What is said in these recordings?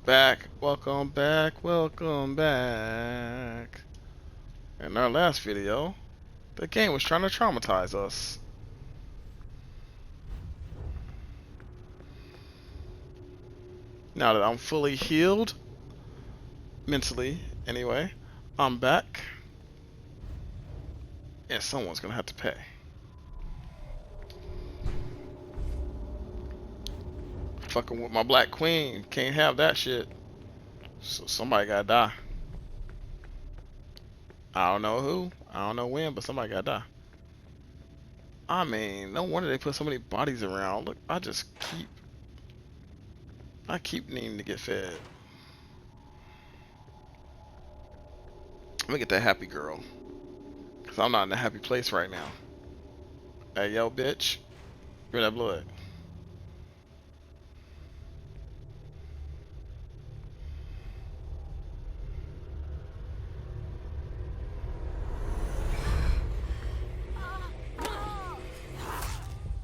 back, welcome back, welcome back. In our last video, the game was trying to traumatize us. Now that I'm fully healed, mentally anyway, I'm back. And someone's gonna have to pay. Fucking with my black queen, can't have that shit. So somebody gotta die. I don't know who, I don't know when, but somebody gotta die. I mean, no wonder they put so many bodies around. Look, I keep needing to get fed. Let me get that happy girl. Cause I'm not in a happy place right now. Hey yo bitch. Give me that blood.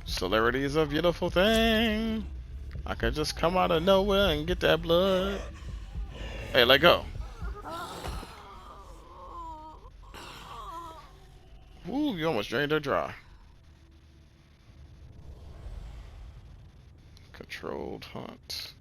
Celerity is a beautiful thing. I could just come out of nowhere and get that blood. Hey, let go. Ooh, you almost drained her dry. Controlled hunt.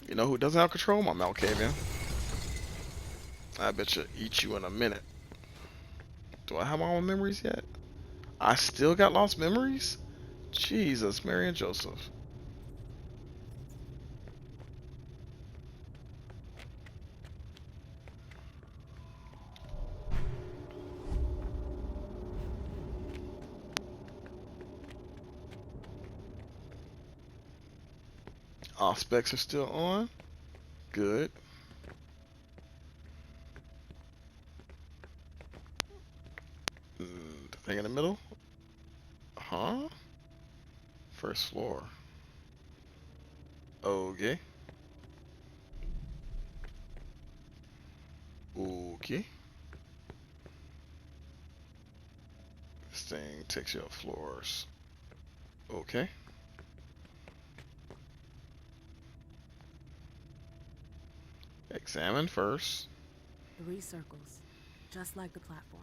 You know who doesn't have control? My Malkavian. I bet you eat you in a minute. Do I have my own memories yet? I still got lost memories? Jesus, Mary and Joseph. All specs are still on. Good. The thing in the middle? Huh? First floor. Okay. Okay. This thing takes you up floors. Okay. Examine first. 3 circles, just like the platform.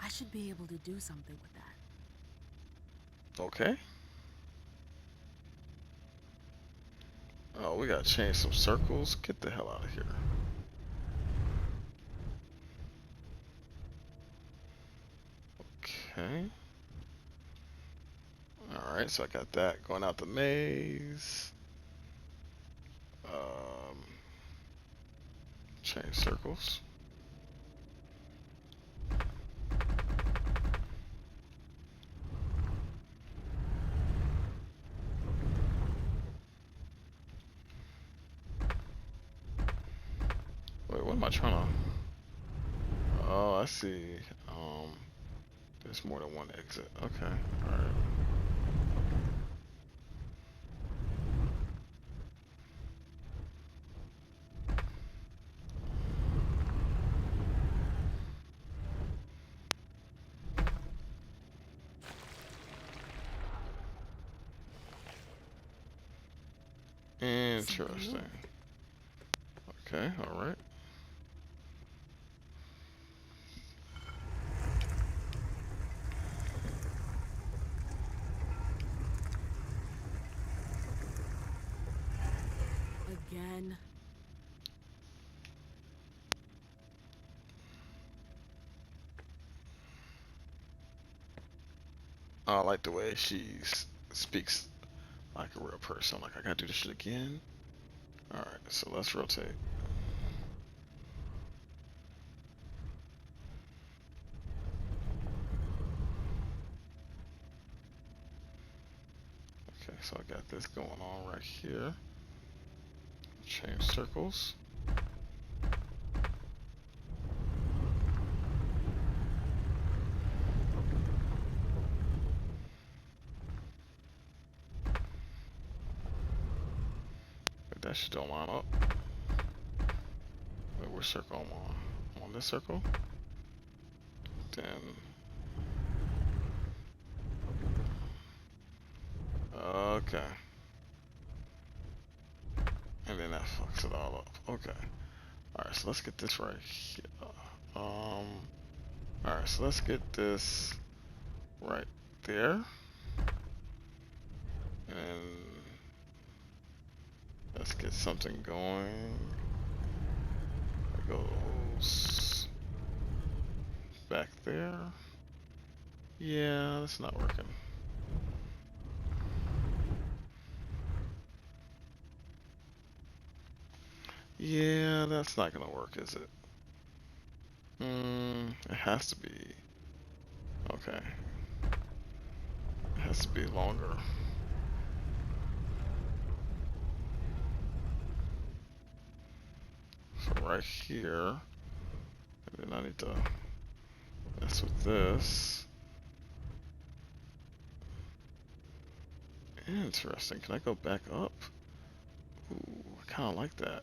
I should be able to do something with that. Okay. Oh, we gotta change some circles. Get the hell out of here. Okay. Alright, so I got that going out the maze. Change circles. Wait, what am I trying to... Oh, I see. There's more than one exit. Okay, alright. Interesting. Okay, alright. Again. I like the way she speaks like a real person. Like, I gotta do this shit again. Alright, so let's rotate. Okay, so I got this going on right here. Change circles. But that shit don't line up. Wait, which circle I'm on? I'm on this circle. Then okay. And then that fucks it all up. Okay. Alright, so let's get this right here. Alright, so let's get this right there. And let's get something going. It goes back there. Yeah, that's not working. Yeah, that's not gonna work, is it? It has to be. Okay. It has to be longer. So right here. And then I need to mess with this. Interesting. Can I go back up? Ooh, I kind of like that.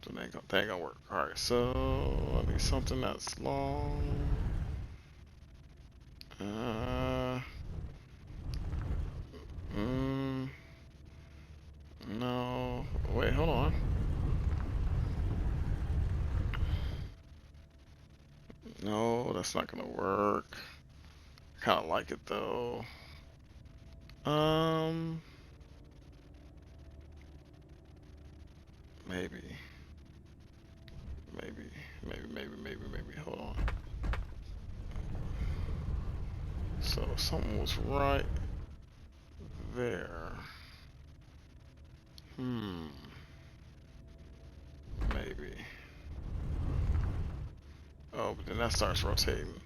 So that ain't gonna work. Alright, so I need something that's long. No. Wait, hold on. No, that's not gonna work. I kind of like it though. Maybe. Maybe. Hold on. So something was right there. Maybe. Oh, but then that starts rotating.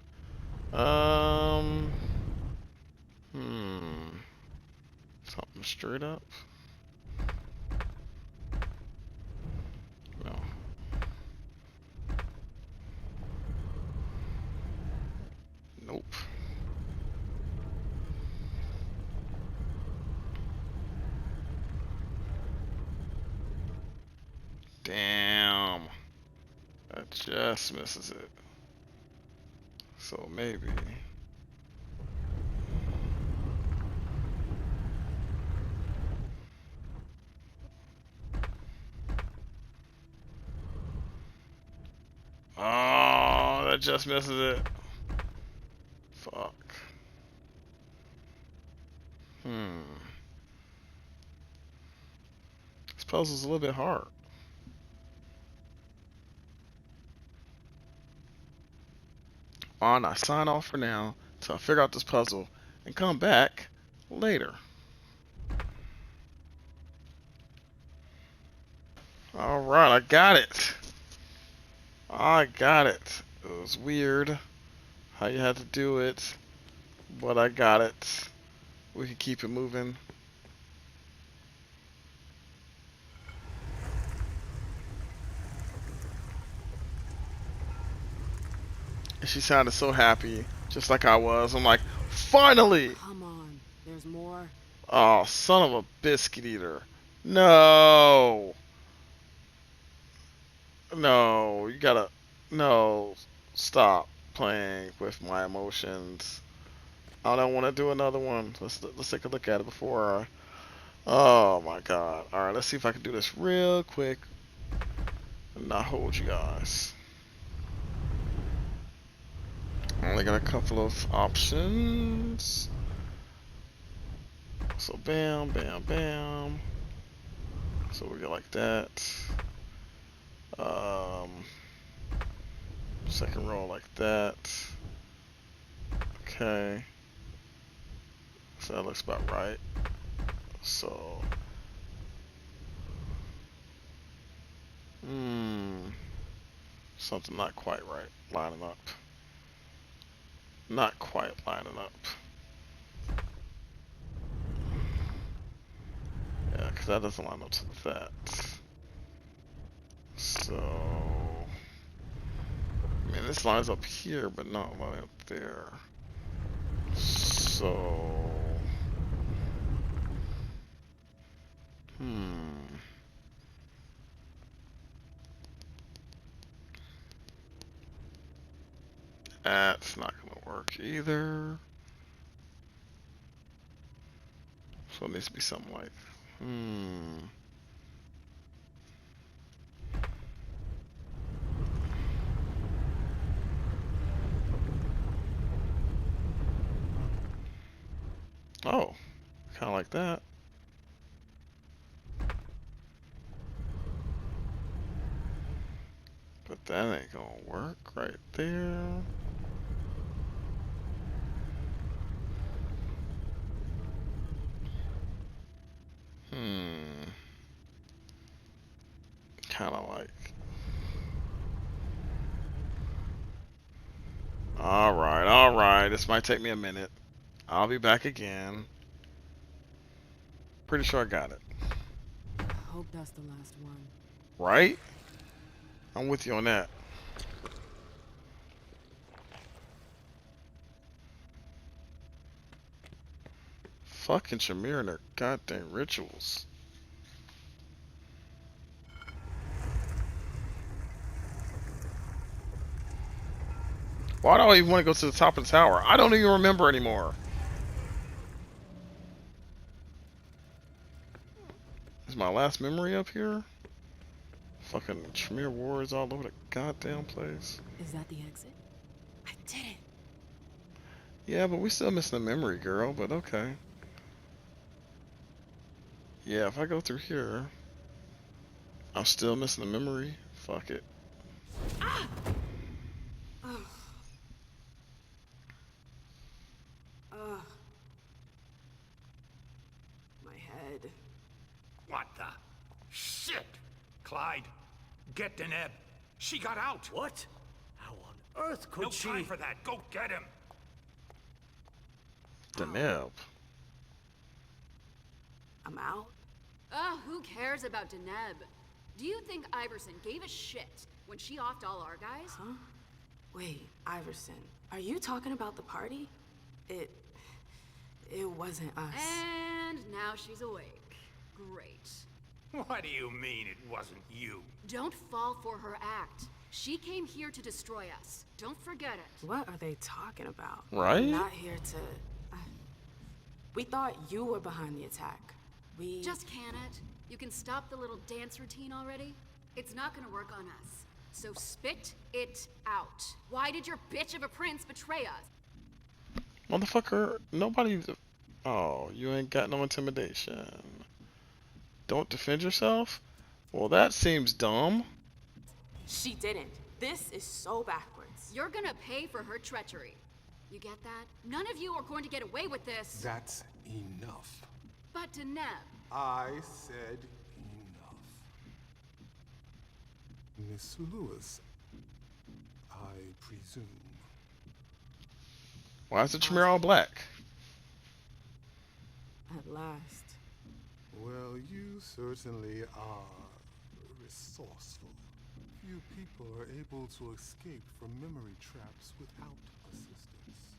Something straight up. No. Nope. Damn. That just misses it. So maybe. Oh, that just misses it. Fuck. This puzzle's a little bit hard. I sign off for now till I figure out this puzzle and come back later. Alright, I got it. I got it. It was weird how you had to do it, but I got it. We can keep it moving. And she sounded so happy, just like I was. I'm like, finally! Come on, there's more. Oh, son of a biscuit eater. No! No, you gotta... No, stop playing with my emotions. I don't want to do another one. Let's take a look at it before I... Oh my god. Alright, let's see if I can do this real quick and not hold you guys. I only got a couple of options. So bam, bam, bam. So we go like that. Second row like that. Okay. So that looks about right. So something not quite right lining up. Not quite lining up. Yeah, because that doesn't line up to that. this line's up here, but not line up there. So, that's not gonna work either. So it needs to be something like, oh, kind of like that. But that ain't gonna work right there. Kind of like. Alright. This might take me a minute. I'll be back again. Pretty sure I got it. I hope that's the last one. Right? I'm with you on that. Fucking Tremere and their goddamn rituals. Why do I even want to go to the top of the tower? I don't even remember anymore. Is my last memory up here? Fucking Tremere warriors all over the goddamn place. Is that the exit? I did it. Yeah, but we still missing a memory, girl, but okay. Yeah, if I go through here, I'm still missing a memory. Fuck it. Ah! My head. What the shit? Clyde, get Deneb. She got out. What? How on earth could No she? time for that. Go get him. Deneb. I'm out. Ugh, who cares about Deneb? Do you think Iverson gave a shit when she offed all our guys? Huh? Wait, Iverson, are you talking about the party? It wasn't us. And now she's awake. Great. What do you mean it wasn't you? Don't fall for her act. She came here to destroy us. Don't forget it. What are they talking about? Right? I'm not here to... We thought you were behind the attack. We... Just can it? You can stop the little dance routine already? It's not gonna work on us. So spit it out. Why did your bitch of a prince betray us? Motherfucker, nobody... Oh, you ain't got no intimidation. Don't defend yourself? Well, that seems dumb. She didn't. This is so backwards. You're gonna pay for her treachery. You get that? None of you are going to get away with this. That's enough. But Deneb. I said enough. Miss Lewis, I presume. Why is the Tremere all black? At last. Well, you certainly are resourceful. Few people are able to escape from memory traps without assistance.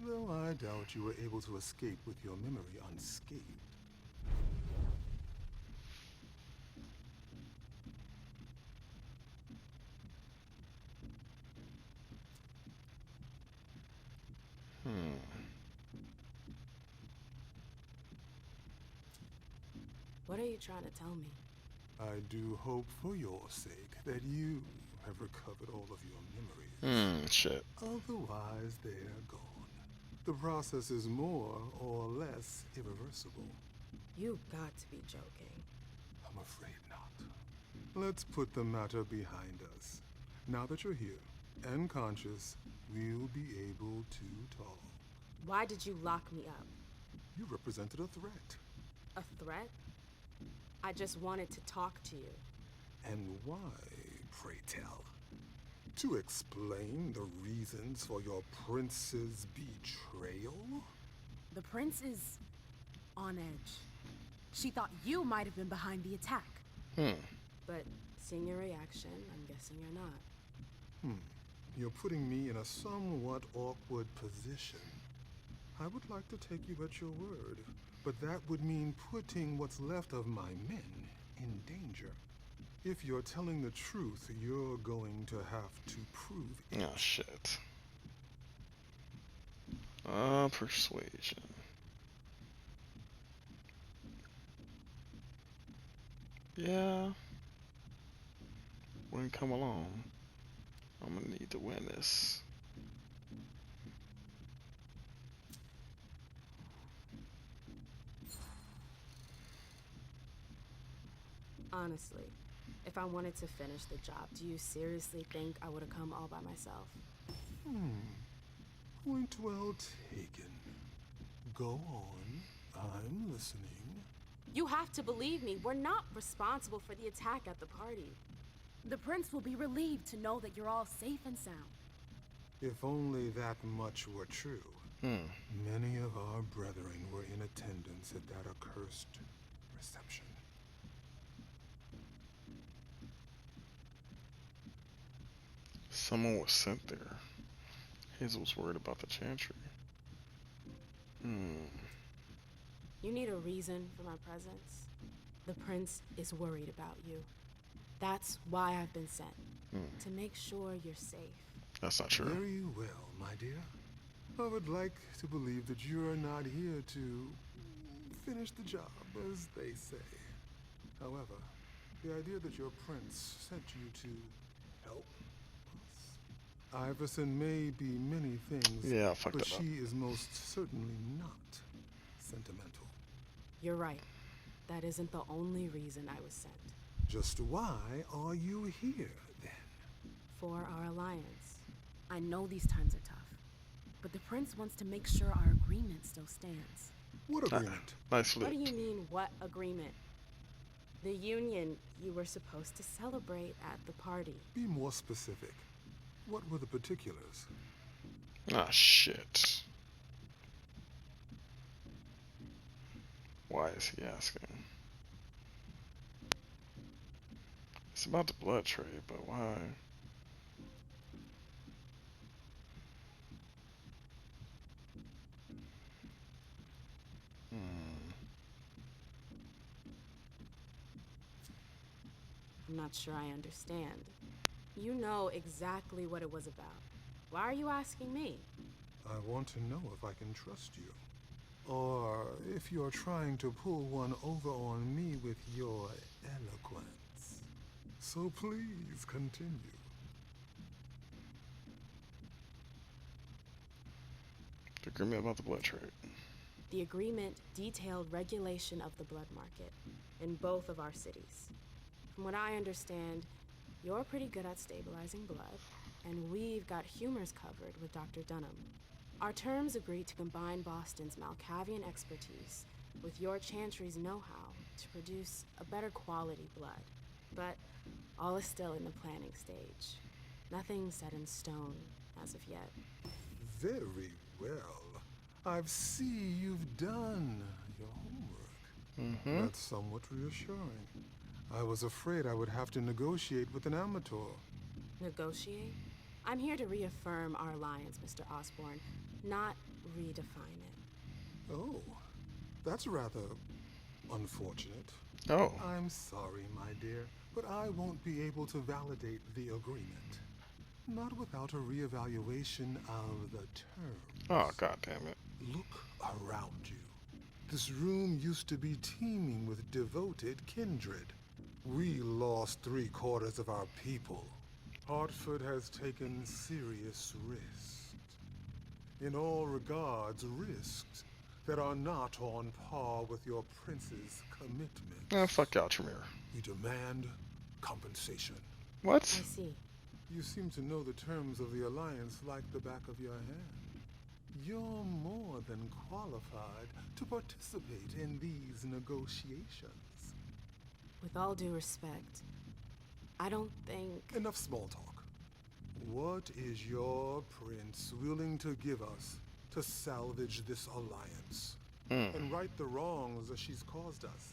Though I doubt you were able to escape with your memory unscathed. What are you trying to tell me? I do hope for your sake that you have recovered all of your memories. Shit. Otherwise, they're gone. The process is more or less irreversible. You got to be joking. I'm afraid not. Let's put the matter behind us. Now that you're here and conscious, we'll be able to talk. Why did you lock me up? You represented a threat. A threat? I just wanted to talk to you. And why, pray tell? To explain the reasons for your prince's betrayal? The prince is on edge. She thought you might have been behind the attack. But seeing your reaction, I'm guessing you're not. You're putting me in a somewhat awkward position. I would like to take you at your word, but that would mean putting what's left of my men in danger. If you're telling the truth, you're going to have to prove it. Oh, shit. Persuasion. Yeah. Wouldn't come along. I'm gonna need to win this. Honestly, if I wanted to finish the job, do you seriously think I would have come all by myself? Point well taken. Go on. I'm listening. You have to believe me. We're not responsible for the attack at the party. The prince will be relieved to know that you're all safe and sound. If only that much were true. Many of our brethren were in attendance at that accursed reception. Someone was sent there. Hazel was worried about the chantry. You need a reason for my presence. The prince is worried about you. That's why I've been sent. To make sure you're safe. That's not true. Very well, my dear. I would like to believe that you're not here to finish the job, as they say. However, the idea that your prince sent you to help us. Iverson may be many things, Yeah, I fucked but that up. she is most certainly not sentimental. You're right. That isn't the only reason I was sent. Just why are you here, then? For our alliance. I know these times are tough, but the prince wants to make sure our agreement still stands. What agreement? Nice What flip. do you mean, what agreement? The union you were supposed to celebrate at the party. Be more specific. What were the particulars? Ah, shit. Why is he asking? It's about the blood trade, but why? I'm not sure I understand. You know exactly what it was about. Why are you asking me? I want to know if I can trust you. Or if you're trying to pull one over on me with your eloquence. So please continue. The agreement about the blood trade. The agreement detailed regulation of the blood market in both of our cities. From what I understand, you're pretty good at stabilizing blood, and we've got humors covered with Dr. Dunham. Our terms agree to combine Boston's Malkavian expertise with your chantry's know-how to produce a better quality blood. But all is still in the planning stage. Nothing set in stone as of yet. Very well. I see you've done your homework. That's somewhat reassuring. I was afraid I would have to negotiate with an amateur. Negotiate? I'm here to reaffirm our alliance, Mr. Osborne, not redefine it. Oh, that's rather unfortunate. Oh. I'm sorry, my dear, but I won't be able to validate the agreement. Not without a reevaluation of the terms. Oh, god damn it. Look around you. This room used to be teeming with devoted kindred. We lost 3/4 of our people. Hartford has taken serious risks. In all regards, risks that are not on par with your prince's commitment. Ah, fuck y'all, Tremere. We demand compensation. What? I see. You seem to know the terms of the alliance like the back of your hand. You're more than qualified to participate in these negotiations. With all due respect, I don't think... Enough small talk. What is your prince willing to give us to salvage this alliance and right the wrongs that she's caused us?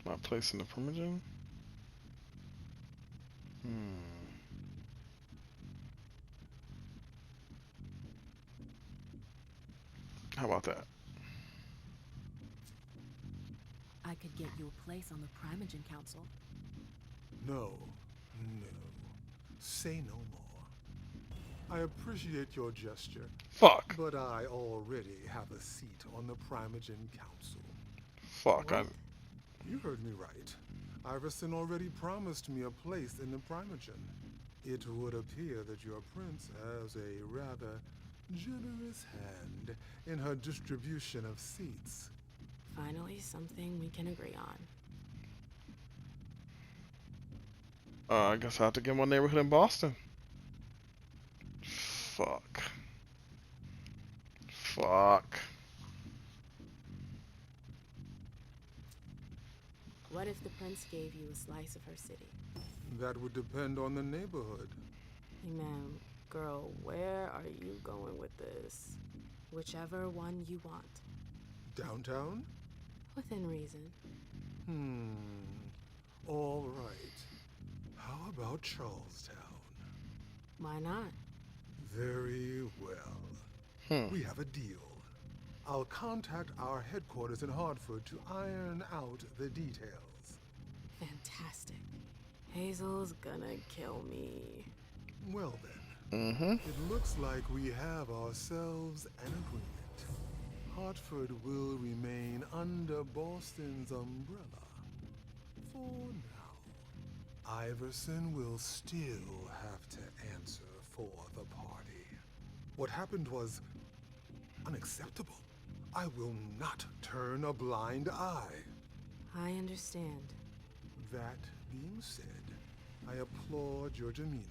My place in the primogen? about that. I could get you a place on the Primogen Council. No, no. Say no more. I appreciate your gesture, Fuck. but I already have a seat on the Primogen Council. Fuck. What? You heard me right. Iverson already promised me a place in the Primogen. It would appear that your prince has a rather generous hand in her distribution of seats. Finally, something we can agree on. I guess I have to get my neighborhood in Boston. Fuck. Fuck. What if the prince gave you a slice of her city? That would depend on the neighborhood. Hey man, girl, where are you going with this? Whichever one you want. Downtown? Within reason. All right. How about Charlestown? Why not? Very well. We have a deal. I'll contact our headquarters in Hartford to iron out the details. Fantastic. Hazel's gonna kill me. Well then, Mm-hmm. it looks like we have ourselves an agreement. Hartford will remain under Boston's umbrella for now. Iverson will still have to answer for the party. What happened was unacceptable. I will not turn a blind eye. I understand. That being said, I applaud your demeanor.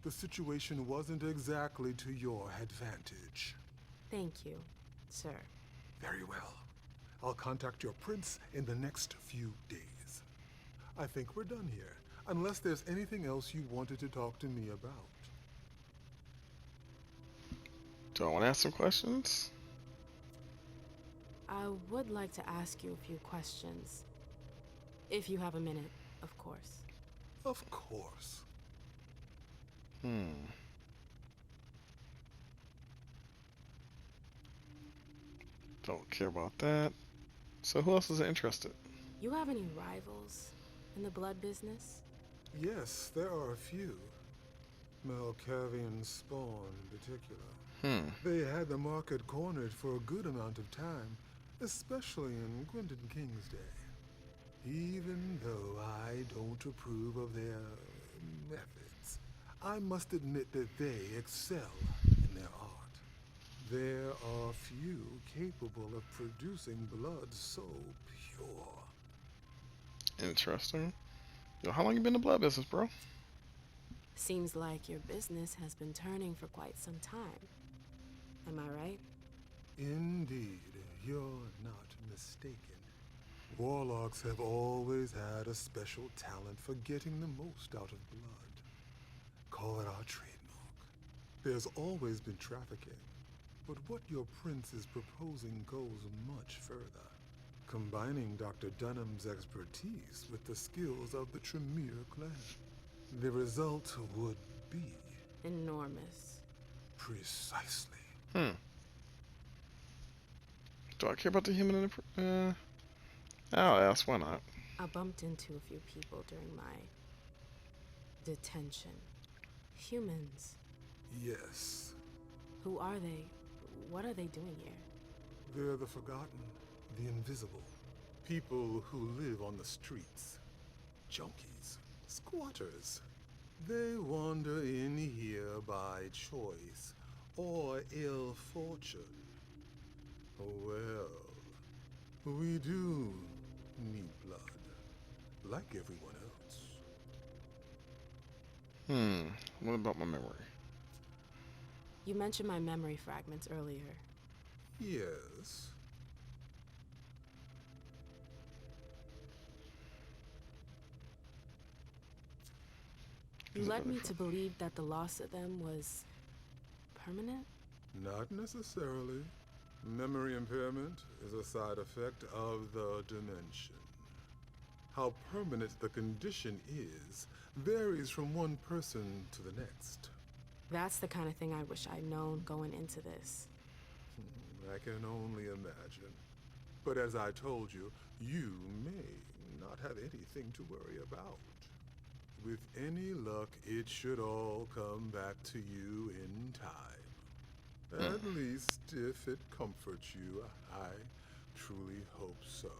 The situation wasn't exactly to your advantage. Thank you, sir. Very well. I'll contact your prince in the next few days. I think we're done here, unless there's anything else you wanted to talk to me about. Do I want to ask some questions? I would like to ask you a few questions. If you have a minute, of course. Of course. Don't care about that. So who else is interested? You have any rivals in the blood business? Yes, there are a few. Malkavian Spawn in particular. They had the market cornered for a good amount of time, especially in Gwendon King's day. Even though I don't approve of their methods, I must admit that they excel in their art. There are few capable of producing blood so pure. Interesting. Yo, how long you been in the blood business, bro? Seems like your business has been turning for quite some time. Am I right? Indeed, you're not mistaken. Warlocks have always had a special talent for getting the most out of blood. Call it our trademark. There's always been trafficking, but what your prince is proposing goes much further, combining Dr. Dunham's expertise with the skills of the Tremere clan. The result would be... Enormous. precisely. Do I care about the human in the... I'll ask, why not? I bumped into a few people during my detention. Humans. Yes, Who are they? What are they doing here? they're the forgotten, the invisible. People who live on the streets. Junkies, squatters. They wander in here by choice or ill fortune. Well, we do need blood, like everyone else. What about my memory? You mentioned my memory fragments earlier. Yes. You led me to believe that the loss of them was permanent? Not necessarily. Memory impairment is a side effect of the dimension. How permanent the condition is varies from one person to the next. That's the kind of thing I wish I'd known going into this. I can only imagine. But as I told you, you may not have anything to worry about. With any luck, it should all come back to you in time. At least if it comforts you, I truly hope so.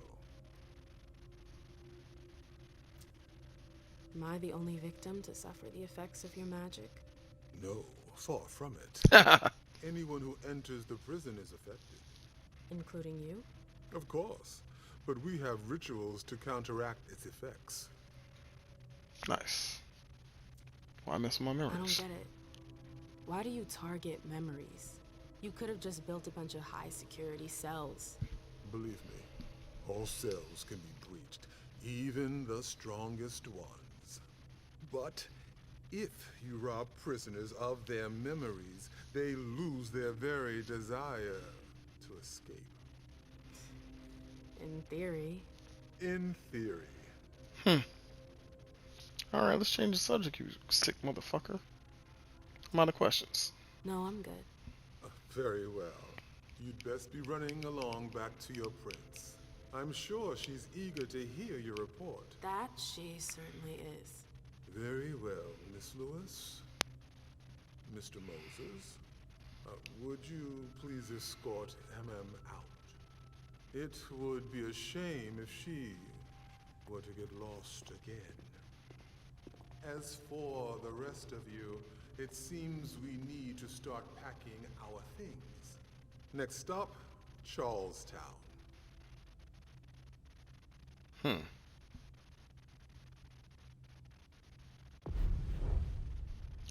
Am I the only victim to suffer the effects of your magic? No, far from it. Anyone who enters the prison is affected. Including you? Of course, but we have rituals to counteract its effects. Nice. Why miss my I don't memories? get it. Why do you target memories? You could have just built a bunch of high security cells. Believe me, all cells can be breached, even the strongest ones. But if you rob prisoners of their memories, they lose their very desire to escape. In theory. In theory. Alright, let's change the subject, you sick motherfucker. I'm out of questions. No, I'm good. Very well. You'd best be running along back to your prince. I'm sure she's eager to hear your report. That she certainly is. Very well, Miss Lewis. Mr. Moses, would you please escort MM out? It would be a shame if she were to get lost again. As for the rest of you, it seems we need to start packing our things. Next stop, Charlestown.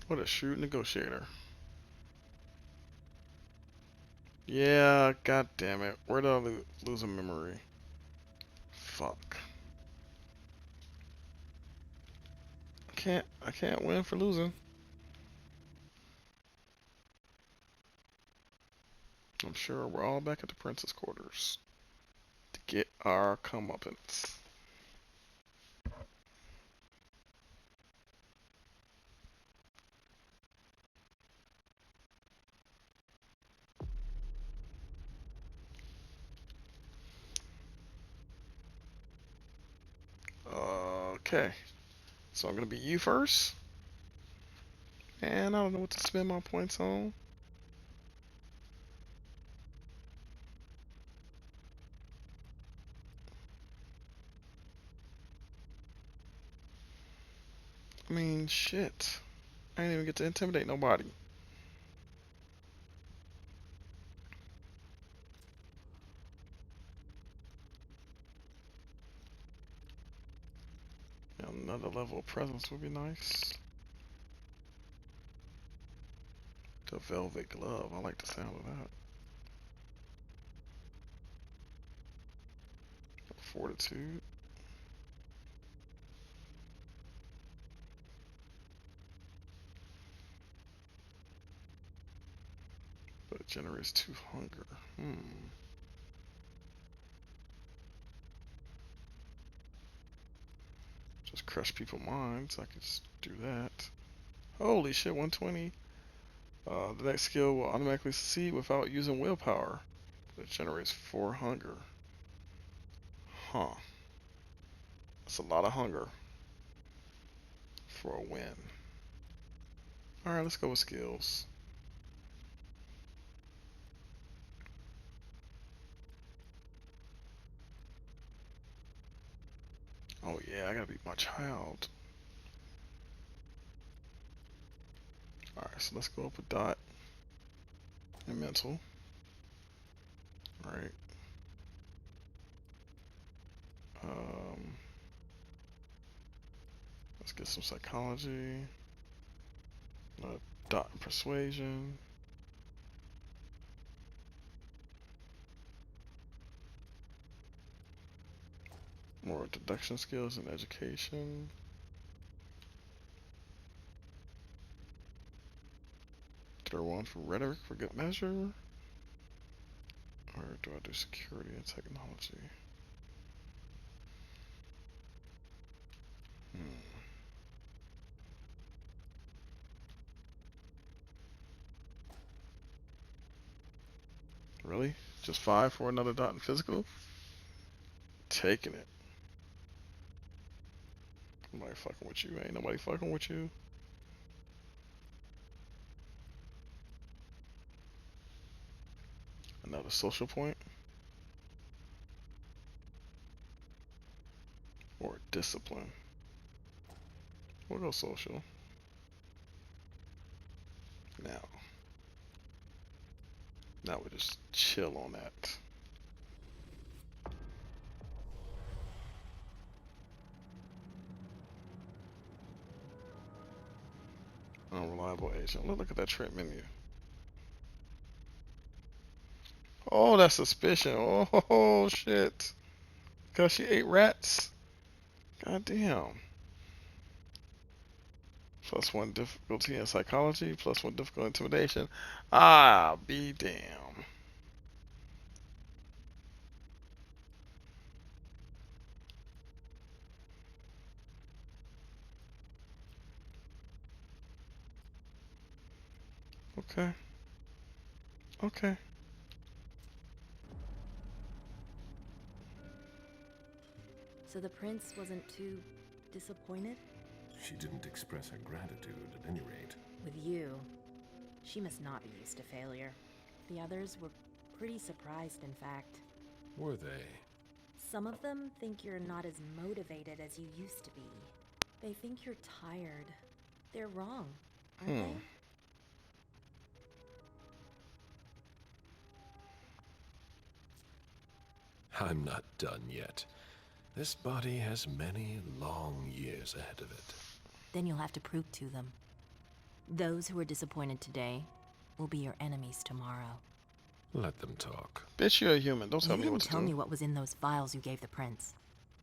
What a shrewd negotiator. Yeah, god damn it. Where did I lose a memory? Fuck. I can't win for losing. I'm sure we're all back at the prince's quarters to get our comeuppance. Okay, so I'm gonna be you first, and I don't know what to spend my points on. I mean, shit. I didn't even get to intimidate nobody. Another level of presence would be nice. The velvet glove. I like the sound of that. Fortitude. But it generates 2 hunger. Just crush people's minds. I could just do that. Holy shit, 120. The next skill will automatically succeed without using willpower. It generates 4 hunger. Huh. That's a lot of hunger for a win. Alright, let's go with skills. Oh yeah, I gotta beat my child. Alright, so let's go up with dot and mental. Alright. Let's get some psychology. Dot and persuasion. More deduction skills and education. Throw one for rhetoric for good measure. Or do I do security and technology? Really? Just 5 for another dot in physical. Taking it. Nobody fucking with you. Ain't nobody fucking with you. Another social point. Or discipline. We'll go social. Now we just chill on that. Unreliable agent. Look at that trip menu. Oh, that's suspicion. Oh, shit. Because she ate rats. God damn. +1 difficulty in psychology. +1 difficulty intimidation. Ah, be damn. Okay. Okay. So the prince wasn't too disappointed? She didn't express her gratitude, at any rate. With you, she must not be used to failure. The others were pretty surprised, in fact. Were they? Some of them think you're not as motivated as you used to be. They think you're tired. They're wrong, aren't they? I'm not done yet. This body has many long years ahead of it. Then you'll have to prove to them. Those who are disappointed today will be your enemies tomorrow. Let them talk. Bitch, you're a human. Don't tell You me what didn't to tell do. me what was in those files you gave the prince.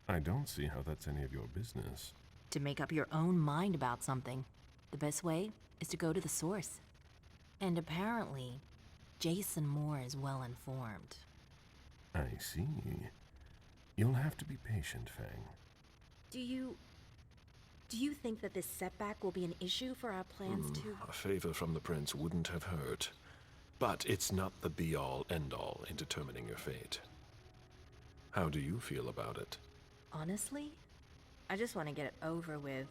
I don't see how that's any of your business. To make up your own mind about something, the best way is to go to the source. And apparently, Jason Moore is well informed. I see. You'll have to be patient, Fang. Do you think that this setback will be an issue for our plans to... A favor from the prince wouldn't have hurt. But it's not the be-all, end-all in determining your fate. How do you feel about it? Honestly, I just want to get it over with.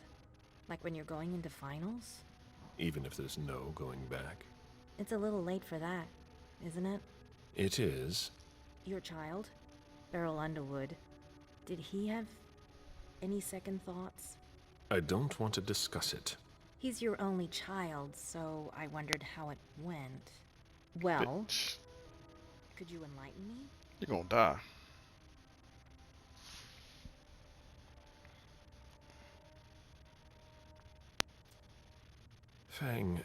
Like when you're going into finals. Even if there's no going back? It's a little late for that, isn't it? It is. Your child, Beryl Underwood, did he have any second thoughts? I don't want to discuss it. He's your only child, so I wondered how it went. Well, Bitch, could you enlighten me? you're gonna die. Fang,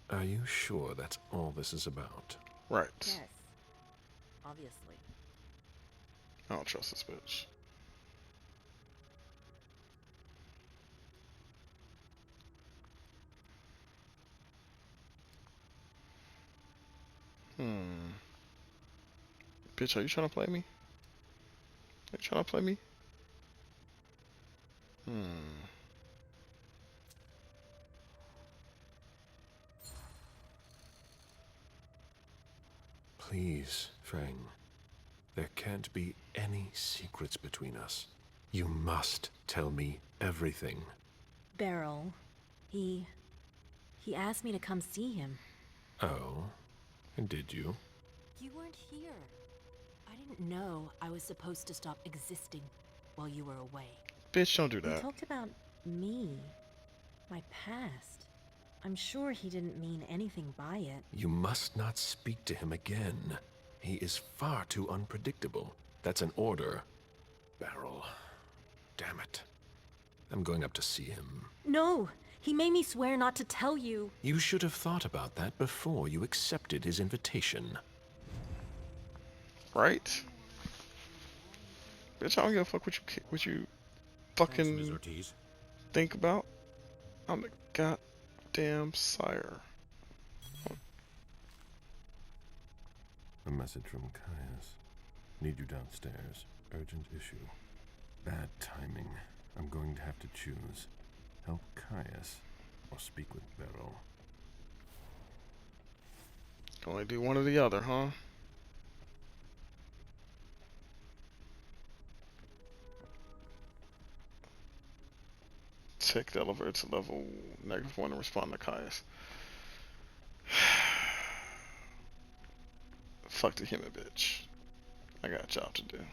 are you sure that's all this is about? Right. Yes, obviously. I don't trust this bitch. Bitch, are you trying to play me? Are you trying to play me? Please, Fang. There can't be any secrets between us. You must tell me everything. Beryl, he asked me to come see him. Oh? And did you? You weren't here. I didn't know I was supposed to stop existing while you were away. Bitch, don't do He that. talked about me, my past. I'm sure he didn't mean anything by it. You must not speak to him again. He is far too unpredictable. That's an order. Beryl. Damn it. I'm going up to see him. No! He made me swear not to tell you. You should have thought about that before you accepted his invitation. Right? Bitch, I don't give a fuck what you fucking think about. I'm the goddamn sire. A message from Caius. Need you downstairs. Urgent issue. Bad timing. I'm going to have to choose. Help Caius or speak with Beryl. Can only do one or the other, huh? Take the elevator to level -1 and respond to Caius. Fuck the human bitch. I got a job to do.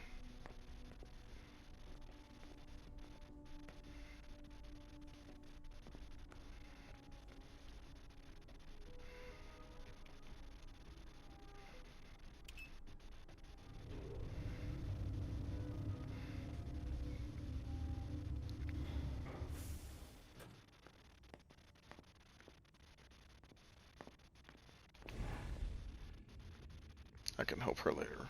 I can help her later.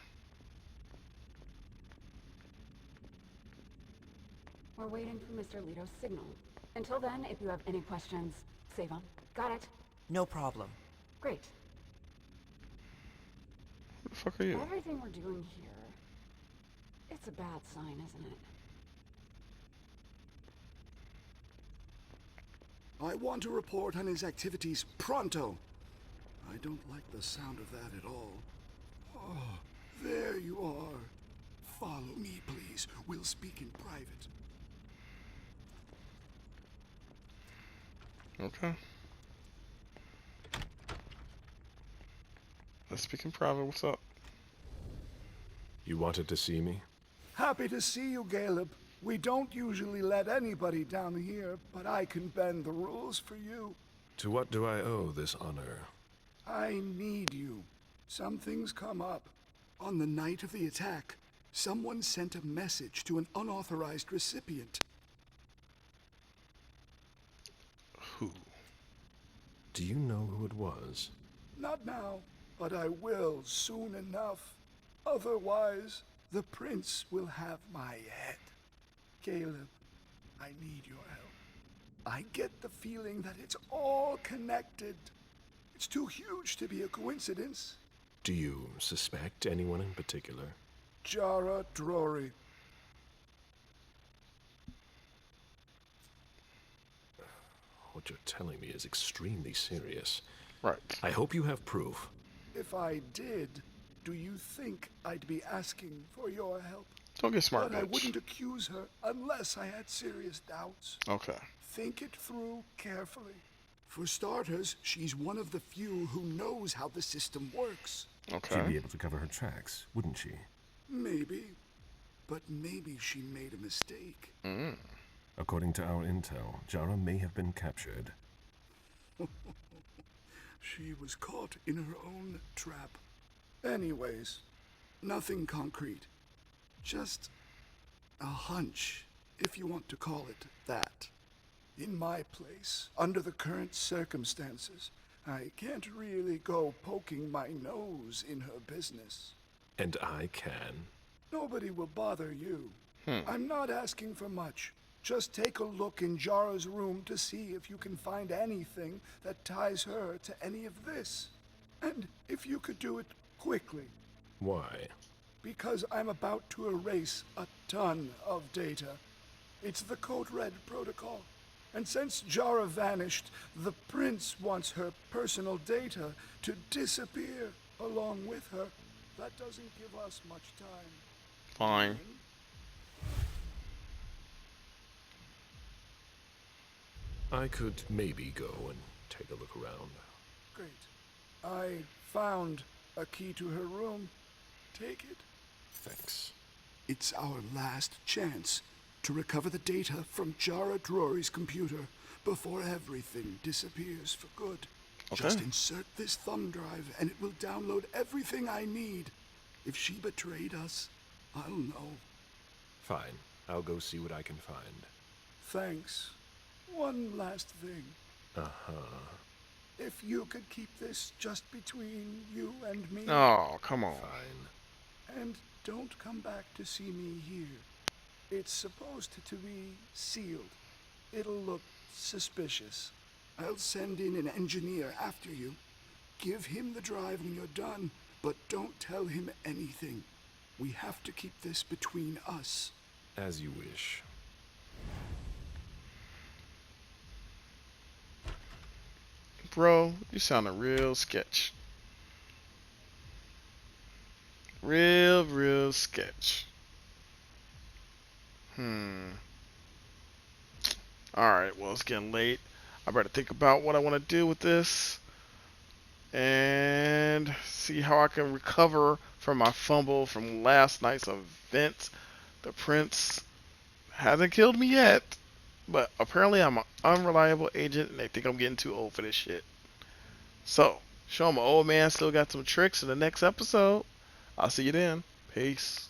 We're waiting for Mr. Leto's signal. Until then, if you have any questions, save them. Got it? No problem. Great. Who the fuck are you? Everything we're doing here, it's a bad sign, isn't it? I want to report on his activities pronto. I don't like the sound of that at all. Oh, there you are. Follow me, please. We'll speak in private. Okay. Let's speak in private. What's up? You wanted to see me? Happy to see you, Caleb. We don't usually let anybody down here, but I can bend the rules for you. To what do I owe this honor? I need you. Something's come up. On the night of the attack, someone sent a message to an unauthorized recipient. Who? Do you know who it was? Not now, but I will soon enough. Otherwise, the prince will have my head. Caleb, I need your help. I get the feeling that it's all connected. It's too huge to be a coincidence. Do you suspect anyone in particular? Jara Drory. What you're telling me is extremely serious. Right. I hope you have proof. If I did, do you think I'd be asking for your help? Don't get smart, But I bitch. wouldn't accuse her unless I had serious doubts. Okay. Think it through carefully. For starters, she's one of the few who knows how the system works. Okay. She'd be able to cover her tracks, wouldn't she? Maybe. But maybe she made a mistake. According to our intel, Jara may have been captured. She was caught in her own trap. Anyways, nothing concrete. Just a hunch, if you want to call it that. In my place, under the current circumstances, I can't really go poking my nose in her business. And I can. Nobody will bother you. I'm not asking for much. Just take a look in Jara's room to see if you can find anything that ties her to any of this. And if you could do it quickly. Why? Because I'm about to erase a ton of data. It's the Code Red protocol. And since Jara vanished, the prince wants her personal data to disappear along with her. That doesn't give us much time. Fine. I could maybe go and take a look around. Great. I found a key to her room. Take it. Thanks. It's our last chance to recover the data from Jara Drory's computer before everything disappears for good. Okay. Just insert this thumb drive and it will download everything I need. If she betrayed us, I'll know. Fine. I'll go see what I can find. Thanks. One last thing. Uh-huh. If you could keep this just between you and me. Oh, come on. Fine. And don't come back to see me here. It's supposed to be sealed. It'll look suspicious. I'll send in an engineer after you. Give him the drive when you're done, but don't tell him anything. We have to keep this between us. As you wish. Bro, you sound a real sketch. Real sketch. Alright, well, it's getting late. I better think about what I want to do with this and see how I can recover from my fumble from last night's event. The prince hasn't killed me yet, but apparently I'm an unreliable agent and they think I'm getting too old for this shit. So, show 'em an old man still got some tricks in the next episode. I'll see you then. Peace.